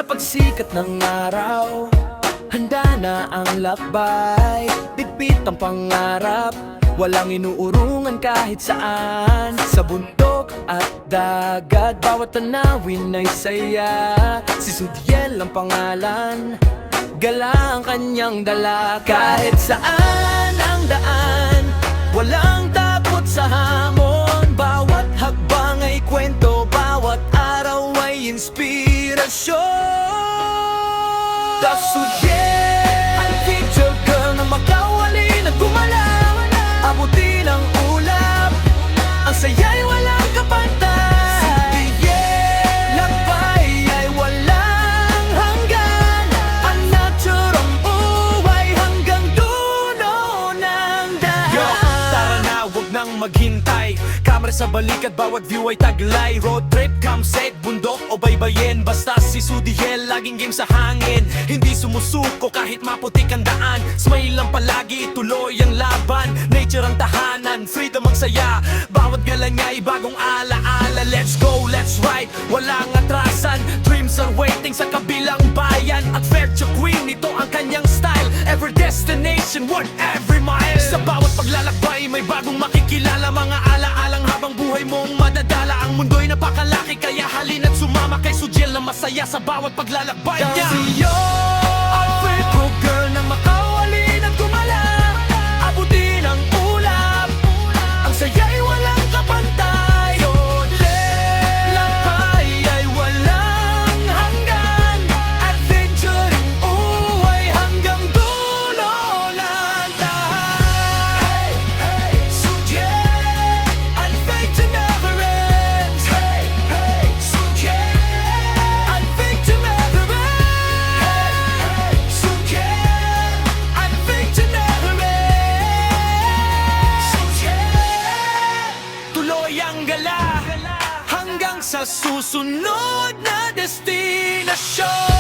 Sa pagsikat ng araw, handa na ang lakbay. Bitbit ang pangarap, walang inuurungan kahit saan. Sa bundok at dagat, bawat tanawin ay saya. Si Sudiel ang pangalan, gala ang kanyang dala. Kahit saan ang daan, walang takot sa hamon. Bawat hakbang ay kwento, bawat araw ay inspirasyon. Sudiel, ang picture girl na makawali na gumalaw. Abutin ang ulap, ang saya'y walang kapantay. Sudiel, lakbay ay walang hanggan. Ang nature ang buhay hanggang dulo ng daan. Yo, tara na, huwag nang maghintay. Kamera sa balikat, bawat view ay taglay. Road trip, campsite, bundok o baybayin. Basta si Sudiel, laging game sa hangin. Hindi sumusuko kahit maputik ang daan. Smile lang palagi, tuloy ang laban. Nature ang tahanan, freedom ang saya. Bawat gala niya ay bagong alaala. Let's go, let's ride, walang atrasan. Dreams are waiting sa kabilang bayan. At Faircho Queen, ito ang kanyang style. Every destination, worth every mile. Sa bawat paglalakbay, may bagong makikilala. Mga alaalang habang buhay mong madadala. Ang mundo'y napakalaki, kaya halina't sumama kay Sudiel na masaya sa bawat paglalakbay niya. Siyo, ang faithful girl na makawali at gumala. Abutin ang ulap, ang saya'y walang kapantay. Sudiel, lakbay ay walang hanggan. Adventure ang uway hanggang dulo ng daan. Sudiel, adventure never ends. Sudiel, adventure never ends. Sudiel, adventure never ends. Sudiel, tuloy ang gala hanggang sa susunod na destinasyon.